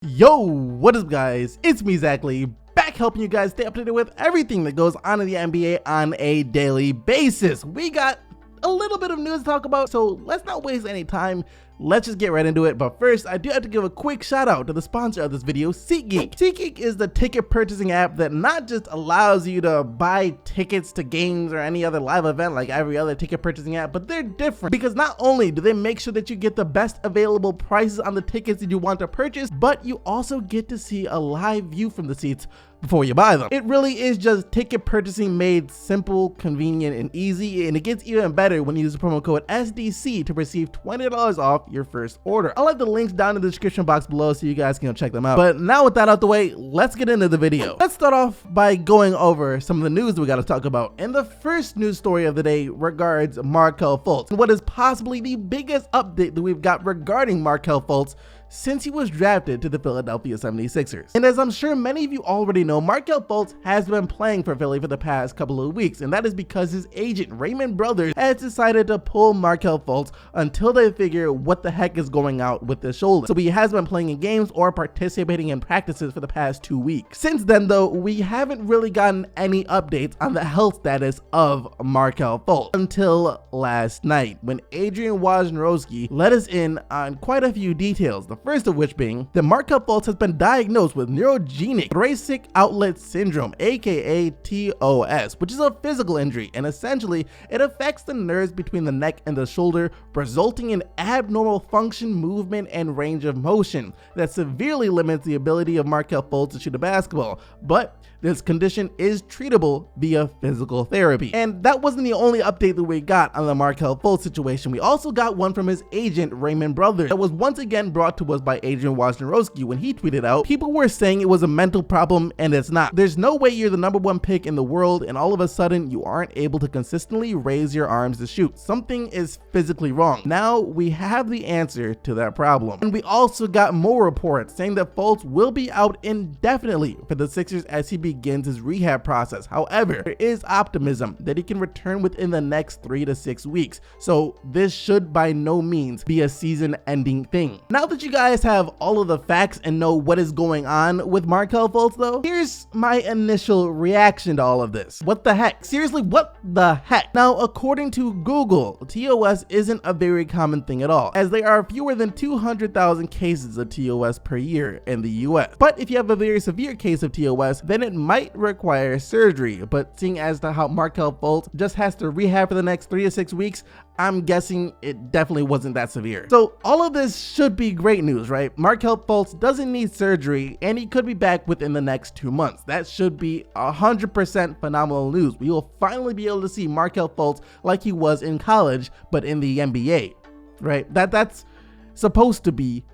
Yo, what is up guys? It's me, Lee, back helping you guys stay updated with everything that goes on in the NBA on a daily basis. We got a little bit of news to talk about, so let's not waste any time. Let's just get right into it. But first, I do have to give a quick shout out to the sponsor of this video, SeatGeek. SeatGeek is the ticket purchasing app that not just allows you to buy tickets to games or any other live event like every other ticket purchasing app, but they're different because not only do they make sure that you get the best available prices on the tickets that you want to purchase, but you also get to see a live view from the seats before you buy them. It really is just ticket purchasing made simple, convenient, and easy, and it gets even better when you use the promo code SDC to receive $20 off your first order. I'll leave the links down in the description box below so you guys can go check them out. But now with that out the way, let's get into the video. Let's start off by going over some of the news that we got to talk about. And the first news story of the day regards Markelle Fultz, and what is possibly the biggest update that we've got regarding Markelle Fultz since he was drafted to the Philadelphia 76ers. And as I'm sure many of you already know, Markelle Fultz has been playing for Philly for the past couple of weeks, and that is because his agent, Raymond Brothers, has decided to pull Markelle Fultz until they figure what the heck is going out with his shoulder. So he has been playing in games or participating in practices for the past 2 weeks. Since then though, we haven't really gotten any updates on the health status of Markelle Fultz until last night, when Adrian Wojnarowski let us in on quite a few details. The first of which being that Markelle Fultz has been diagnosed with neurogenic thoracic outlet syndrome, aka TOS, which is a physical injury, and essentially it affects the nerves between the neck and the shoulder, resulting in abnormal function, movement, and range of motion that severely limits the ability of Markelle Fultz to shoot a basketball. But this condition is treatable via physical therapy. And that wasn't the only update that we got on the Markelle Fultz situation. We also got one from his agent, Raymond Brothers, that was once again brought to us by Adrian Wojnarowski when he tweeted out, "People were saying it was a mental problem, and it's not. There's no way you're the #1 pick in the world and all of a sudden you aren't able to consistently raise your arms to shoot. Something is physically wrong." Now we have the answer to that problem. And we also got more reports saying that Fultz will be out indefinitely for the Sixers as he begins his rehab process. However, there is optimism that he can return within the next 3 to 6 weeks. So this should by no means be a season-ending thing. Now that you guys have all of the facts and know what is going on with Markelle Fultz though, here's my initial reaction to all of this. What the heck? Seriously, what the heck? Now, according to Google, TOS isn't a very common thing at all, as there are fewer than 200,000 cases of TOS per year in the US. But if you have a very severe case of TOS, then it might require surgery. But seeing as to how Markelle Fultz just has to rehab for the next 3 to 6 weeks, I'm guessing it definitely wasn't that severe. So all of this should be great news, right? Markelle Fultz doesn't need surgery and he could be back within the next 2 months. That should be 100% phenomenal news. We will finally be able to see Markelle Fultz like he was in college, but in the NBA, right? That's supposed to be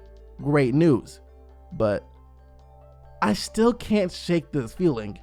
great news, but I still can't shake this feeling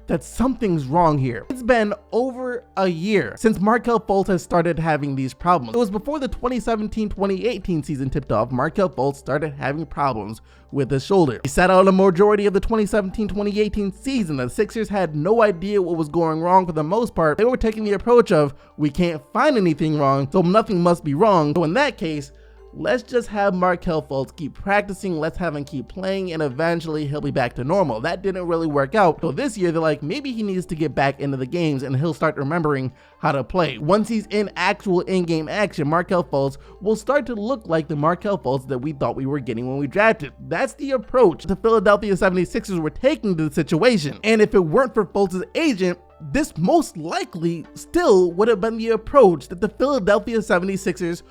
that something's wrong here. It's been over a year since Markelle Fultz has started having these problems. It was before the 2017-2018 season tipped off, Markelle Fultz started having problems with his shoulder. He sat out a majority of the 2017-2018 season. The Sixers had no idea what was going wrong for the most part. They were taking the approach of, we can't find anything wrong, so nothing must be wrong. So in that case, let's just have Markelle Fultz keep practicing, let's have him keep playing, and eventually he'll be back to normal. That didn't really work out. So this year they're like, maybe he needs to get back into the games and he'll start remembering how to play. Once he's in actual in-game action, Markelle Fultz will start to look like the Markelle Fultz that we thought we were getting when we drafted. That's the approach the Philadelphia 76ers were taking to the situation. And if it weren't for Fultz's agent, this most likely still would have been the approach that the Philadelphia 76ers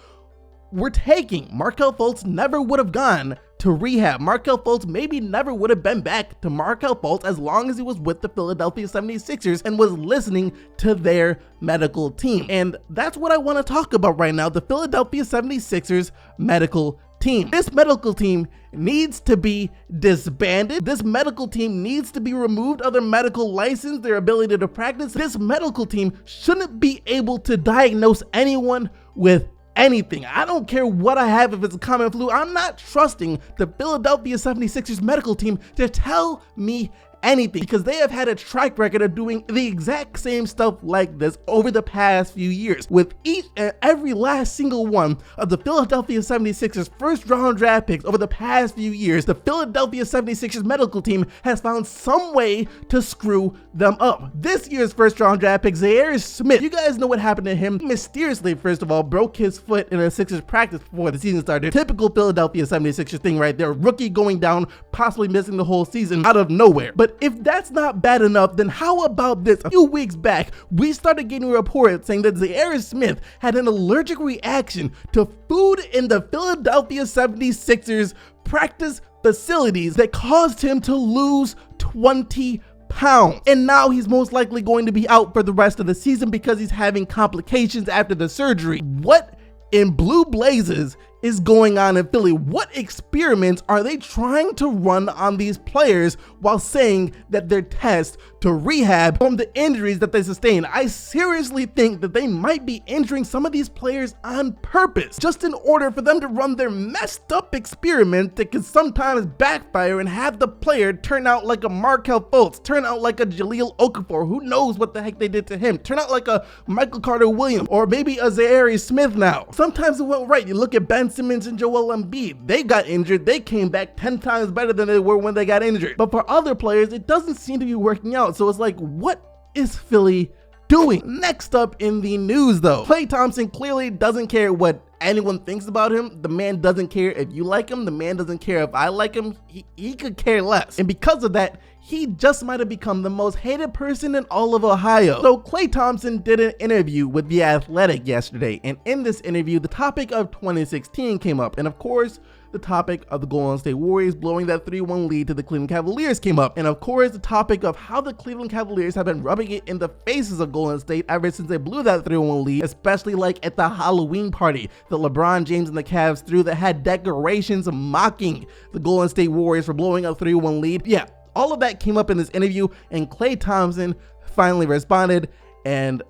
were taking. Markelle Fultz never would have gone to rehab. Markelle Fultz maybe never would have been back to Markelle Fultz as long as he was with the Philadelphia 76ers and was listening to their medical team. And that's what I want to talk about right now, the Philadelphia 76ers medical team. This medical team needs to be disbanded. This medical team needs to be removed of their medical license, their ability to practice. This medical team shouldn't be able to diagnose anyone with anything. I don't care what I have, if it's a common flu. I'm not trusting the Philadelphia 76ers medical team to tell me anything, because they have had a track record of doing the exact same stuff like this over the past few years. With each and every last single one of the Philadelphia 76ers first round draft picks over the past few years, the Philadelphia 76ers medical team has found some way to screw them up. This year's first round draft pick, Zaire Smith, you guys know what happened to him. He mysteriously, first of all, broke his foot in a Sixers practice before the season started. Typical Philadelphia 76ers thing right there. Rookie going down, possibly missing the whole season out of nowhere. But if that's not bad enough, then how about this? A few weeks back, we started getting reports saying that Zaire Smith had an allergic reaction to food in the Philadelphia 76ers practice facilities that caused him to lose 20 pounds. And now he's most likely going to be out for the rest of the season because he's having complications after the surgery. What in blue blazes is going on in Philly? What experiments are they trying to run on these players while saying that they're tests to rehab from the injuries that they sustained? I seriously think that they might be injuring some of these players on purpose, just in order for them to run their messed up experiment that can sometimes backfire and have the player turn out like a Markelle Fultz, turn out like a Jahlil Okafor, who knows what the heck they did to him, turn out like a Michael Carter Williams, or maybe a Zaire Smith now. Sometimes it went right. You look at Ben Simmons and Joel Embiid. They got injured. They came back 10 times better than they were when they got injured. But for other players, it doesn't seem to be working out. So it's like, what is Philly doing? Next up in the news though, Klay Thompson clearly doesn't care what anyone thinks about him. The man doesn't care if you like him. The man doesn't care if I like him. He could care less. And because of that, he just might have become the most hated person in all of Ohio. So Klay Thompson did an interview with The Athletic yesterday, and in this interview, the topic of 2016 came up, and of course, the topic of the Golden State Warriors blowing that 3-1 lead to the Cleveland Cavaliers came up, and of course, the topic of how the Cleveland Cavaliers have been rubbing it in the faces of Golden State ever since they blew that 3-1 lead, especially like at the Halloween party that LeBron James and the Cavs threw that had decorations mocking the Golden State Warriors for blowing a 3-1 lead. Yeah. All of that came up in this interview, and Klay Thompson finally responded, and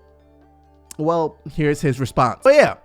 well, here's his response. But yeah,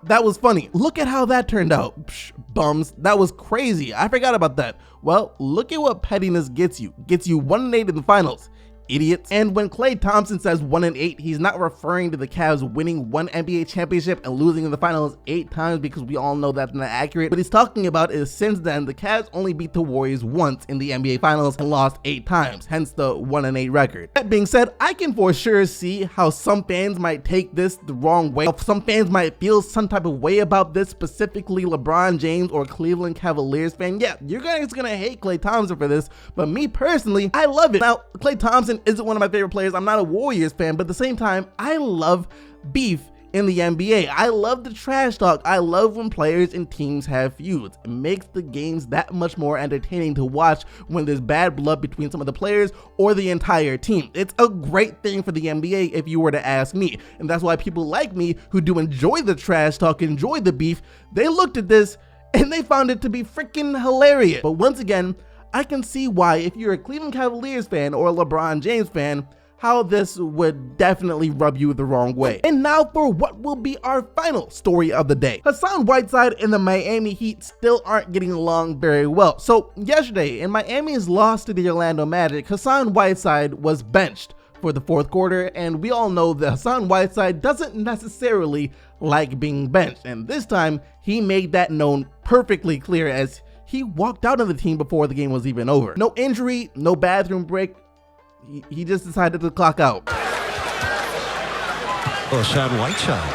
that was funny. Look at how that turned out. Psh, bums, that was crazy. I forgot about that. Well, look at what pettiness gets you. Gets you 1-8 in the finals. Idiots. And when Klay Thompson says 1-8, he's not referring to the Cavs winning one NBA championship and losing in the finals 8 times, because we all know that's not accurate. What he's talking about is since then, the Cavs only beat the Warriors once in the NBA finals and lost 8 times, hence the 1-8 record. That being said, I can for sure see how some fans might take this the wrong way. Some fans might feel some type of way about this, specifically LeBron James or Cleveland Cavaliers fan. Yeah, you're guys gonna hate Klay Thompson for this, but me personally, I love it. Now, Klay Thompson isn't one of my favorite players. I'm not a Warriors fan, but at the same time, I love beef in the NBA. I love the trash talk. I love when players and teams have feuds. It makes the games that much more entertaining to watch when there's bad blood between some of the players or the entire team. It's a great thing for the NBA if you were to ask me. And that's why people like me who do enjoy the trash talk, enjoy the beef, they looked at this and they found it to be freaking hilarious. But once again, I can see why, if you're a Cleveland Cavaliers fan or a LeBron James fan, how this would definitely rub you the wrong way. And now for what will be our final story of the day. Hassan Whiteside and the Miami Heat still aren't getting along very well. So yesterday, in Miami's loss to the Orlando Magic, Hassan Whiteside was benched for the 4th quarter, and we all know that Hassan Whiteside doesn't necessarily like being benched, and this time he made that known perfectly clear as he walked out of the team before the game was even over. No injury, no bathroom break. He just decided to clock out. Hassan Whiteside.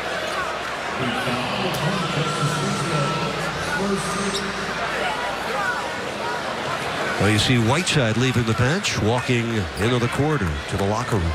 Well, you see Whiteside leaving the bench, walking into the corner to the locker room.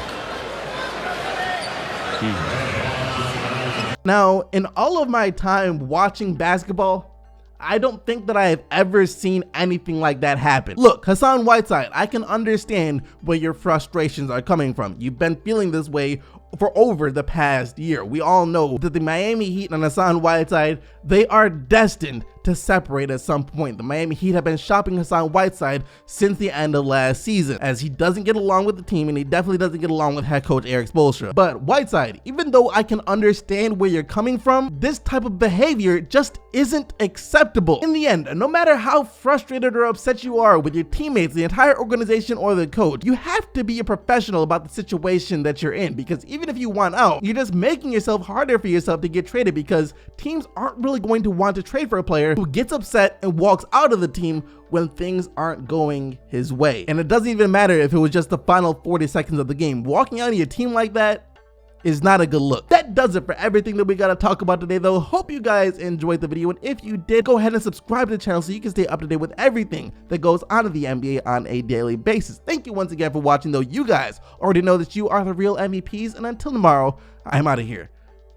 Now, in all of my time watching basketball, I don't think that I have ever seen anything like that happen. Look, Hassan Whiteside, I can understand where your frustrations are coming from. You've been feeling this way for over the past year. We all know that the Miami Heat and Hassan Whiteside, they are destined to separate at some point. The Miami Heat have been shopping Hassan Whiteside since the end of last season, as he doesn't get along with the team and he definitely doesn't get along with head coach Erik Spoelstra. But Whiteside, even though I can understand where you're coming from, this type of behavior just isn't acceptable. In the end, no matter how frustrated or upset you are with your teammates, the entire organization, or the coach, you have to be a professional about the situation that you're in, because even if you want out, you're just making yourself harder for yourself to get traded, because teams aren't really going to want to trade for a player who gets upset and walks out of the team when things aren't going his way. And it doesn't even matter if it was just the final 40 seconds of the game. Walking out of your team like that is not a good look. That does it for everything that we gotta talk about today though. Hope you guys enjoyed the video, and if you did, go ahead and subscribe to the channel so you can stay up to date with everything that goes on in the NBA on a daily basis. Thank you once again for watching though. You guys already know that you are the real MVPs, and until tomorrow, I'm out of here.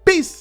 Peace!